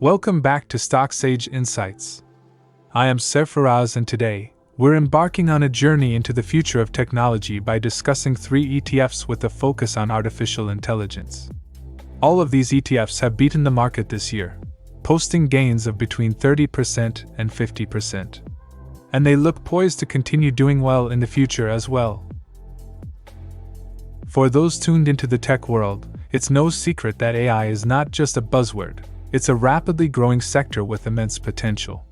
Welcome back to Stock Sage Insights. I am Serfaraz, and today, we're embarking on a journey into the future of technology by discussing 3 ETFs with a focus on artificial intelligence. All of these ETFs have beaten the market this year, posting gains of between 30% and 50%. And they look poised to continue doing well in the future as well. For those tuned into the tech world, it's no secret that AI is not just a buzzword. It's a rapidly growing sector with immense potential.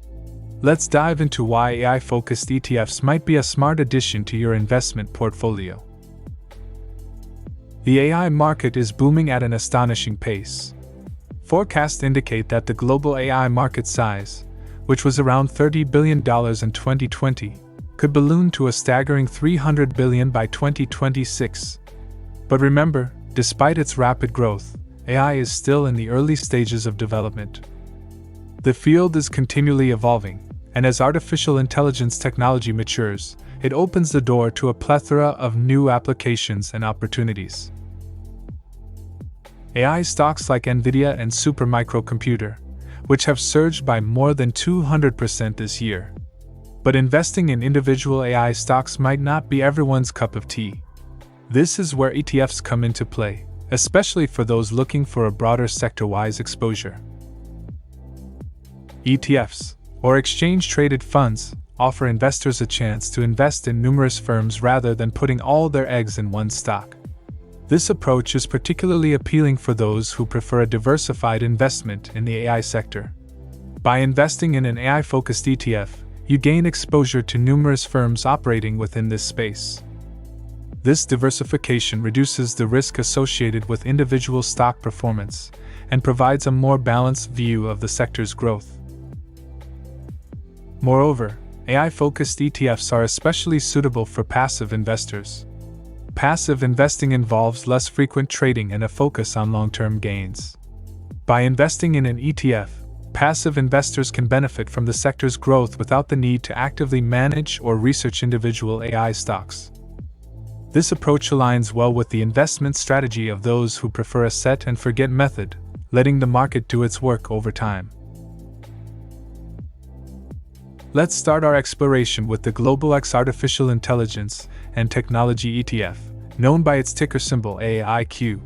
Let's dive into why AI-focused ETFs might be a smart addition to your investment portfolio. The AI market is booming at an astonishing pace. Forecasts indicate that the global AI market size, which was around $30 billion in 2020, could balloon to a staggering $300 billion by 2026. But remember, despite its rapid growth, AI is still in the early stages of development. The field is continually evolving, and as artificial intelligence technology matures, it opens the door to a plethora of new applications and opportunities. AI stocks like Nvidia and Supermicro, which have surged by more than 200% this year. But investing in individual AI stocks might not be everyone's cup of tea. This is where ETFs come into play, especially for those looking for a broader sector-wise exposure. ETFs, or exchange-traded funds, offer investors a chance to invest in numerous firms rather than putting all their eggs in one stock. This approach is particularly appealing for those who prefer a diversified investment in the AI sector. By investing in an AI-focused ETF, you gain exposure to numerous firms operating within this space. This diversification reduces the risk associated with individual stock performance and provides a more balanced view of the sector's growth. Moreover, AI-focused ETFs are especially suitable for passive investors. Passive investing involves less frequent trading and a focus on long-term gains. By investing in an ETF, passive investors can benefit from the sector's growth without the need to actively manage or research individual AI stocks. This approach aligns well with the investment strategy of those who prefer a set-and-forget method, letting the market do its work over time. Let's start our exploration with the Global X Artificial Intelligence and Technology ETF, known by its ticker symbol AIQ.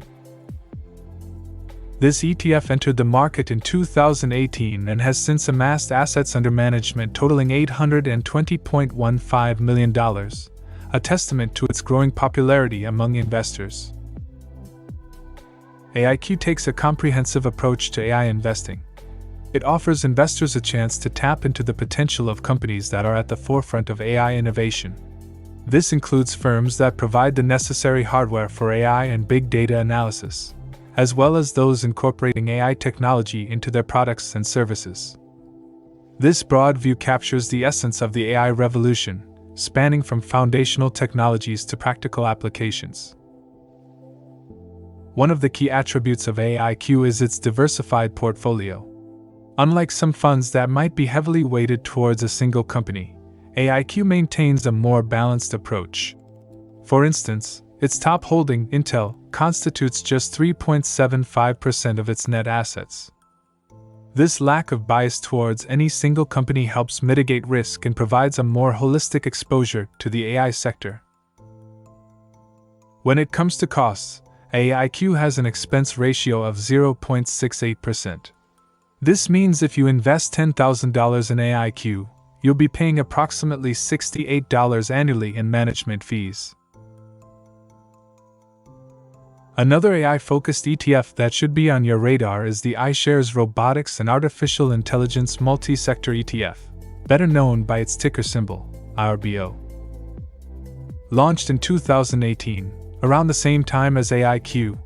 This ETF entered the market in 2018 and has since amassed assets under management totaling $820.15 million. A testament to its growing popularity among investors. AIQ takes a comprehensive approach to AI investing. It offers investors a chance to tap into the potential of companies that are at the forefront of AI innovation. This includes firms that provide the necessary hardware for AI and big data analysis, as well as those incorporating AI technology into their products and services. This broad view captures the essence of the AI revolution, spanning from foundational technologies to practical applications. One of the key attributes of AIQ is its diversified portfolio. Unlike some funds that might be heavily weighted towards a single company, AIQ maintains a more balanced approach. For instance, its top holding, Intel, constitutes just 3.75% of its net assets. This lack of bias towards any single company helps mitigate risk and provides a more holistic exposure to the AI sector. When it comes to costs, AIQ has an expense ratio of 0.68%. This means if you invest $10,000 in AIQ, you'll be paying approximately $68 annually in management fees. Another AI-focused ETF that should be on your radar is the iShares Robotics and Artificial Intelligence Multisector ETF, better known by its ticker symbol, IRBO. Launched in 2018, around the same time as AIQ,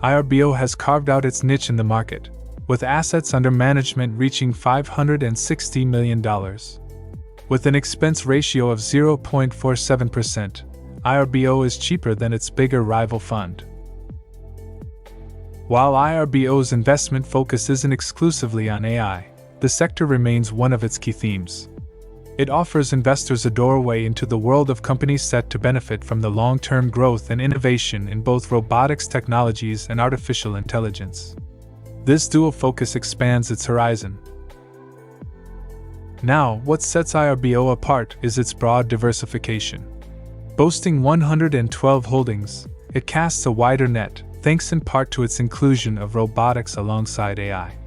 IRBO has carved out its niche in the market, with assets under management reaching $560 million. With an expense ratio of 0.47%, IRBO is cheaper than its bigger rival fund. While IRBO's investment focus isn't exclusively on AI, the sector remains one of its key themes. It offers investors a doorway into the world of companies set to benefit from the long-term growth and innovation in both robotics technologies and artificial intelligence. This dual focus expands its horizon. Now, what sets IRBO apart is its broad diversification. Boasting 112 holdings, it casts a wider net, thanks in part to its inclusion of robotics alongside AI.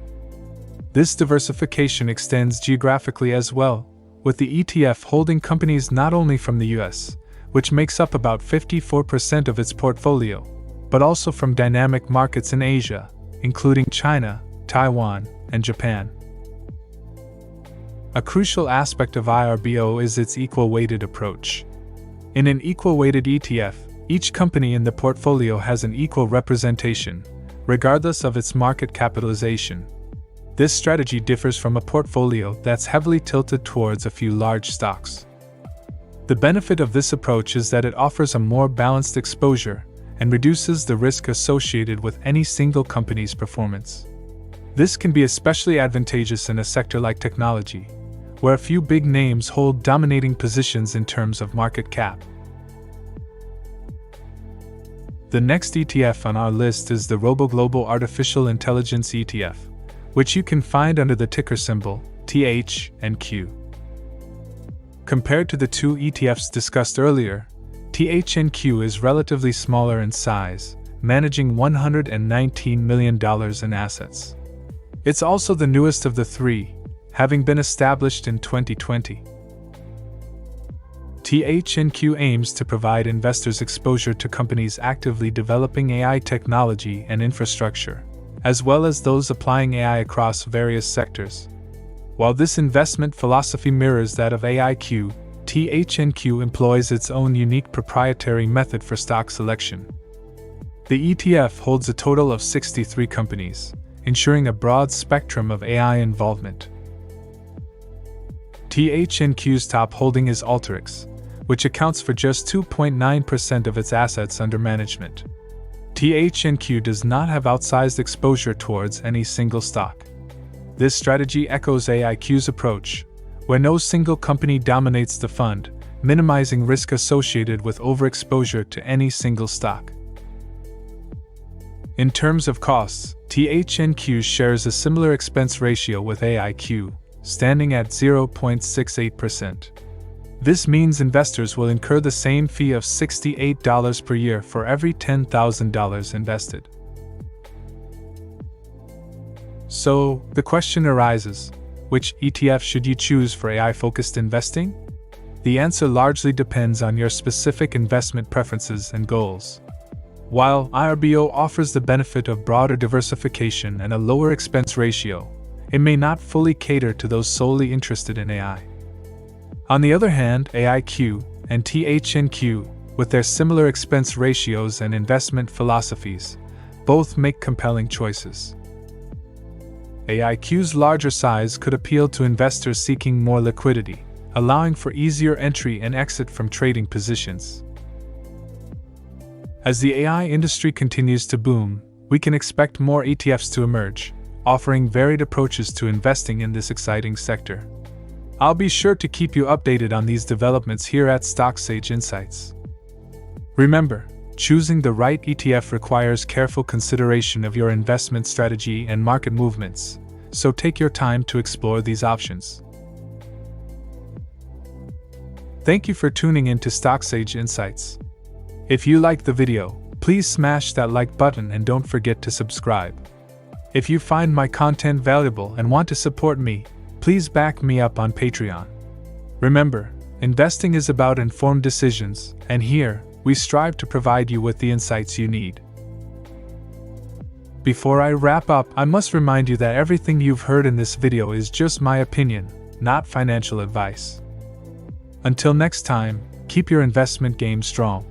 This diversification extends geographically as well, with the ETF holding companies not only from the US, which makes up about 54% of its portfolio, but also from dynamic markets in Asia, including China, Taiwan, and Japan. A crucial aspect of IRBO is its equal-weighted approach. In an equal-weighted ETF, each company in the portfolio has an equal representation, regardless of its market capitalization. This strategy differs from a portfolio that's heavily tilted towards a few large stocks. The benefit of this approach is that it offers a more balanced exposure and reduces the risk associated with any single company's performance. This can be especially advantageous in a sector like technology, where a few big names hold dominating positions in terms of market cap. The next ETF on our list is the Robo Global Artificial Intelligence ETF, which you can find under the ticker symbol THNQ. Compared to the two ETFs discussed earlier, THNQ is relatively smaller in size, managing $119 million in assets. It's also the newest of the three, having been established in 2020. THNQ aims to provide investors exposure to companies actively developing AI technology and infrastructure, as well as those applying AI across various sectors. While this investment philosophy mirrors that of AIQ, THNQ employs its own unique proprietary method for stock selection. The ETF holds a total of 63 companies, ensuring a broad spectrum of AI involvement. THNQ's top holding is Alteryx, which accounts for just 2.9% of its assets under management. THNQ does not have outsized exposure towards any single stock. This strategy echoes AIQ's approach, where no single company dominates the fund, minimizing risk associated with overexposure to any single stock. In terms of costs, THNQ shares a similar expense ratio with AIQ, standing at 0.68%. This means investors will incur the same fee of $68 per year for every $10,000 invested. So, the question arises, which ETF should you choose for AI-focused investing? The answer largely depends on your specific investment preferences and goals. While IRBO offers the benefit of broader diversification and a lower expense ratio, it may not fully cater to those solely interested in AI. On the other hand, AIQ and THNQ, with their similar expense ratios and investment philosophies, both make compelling choices. AIQ's larger size could appeal to investors seeking more liquidity, allowing for easier entry and exit from trading positions. As the AI industry continues to boom, we can expect more ETFs to emerge, offering varied approaches to investing in this exciting sector. I'll be sure to keep you updated on these developments here at StockSage Insights. Remember, choosing the right ETF requires careful consideration of your investment strategy and market movements, so take your time to explore these options. Thank you for tuning in to StockSage Insights. If you liked the video, please smash that like button and don't forget to subscribe. If you find my content valuable and want to support me, please back me up on Patreon. Remember, investing is about informed decisions, and here, we strive to provide you with the insights you need. Before I wrap up, I must remind you that everything you've heard in this video is just my opinion, not financial advice. Until next time, keep your investment game strong.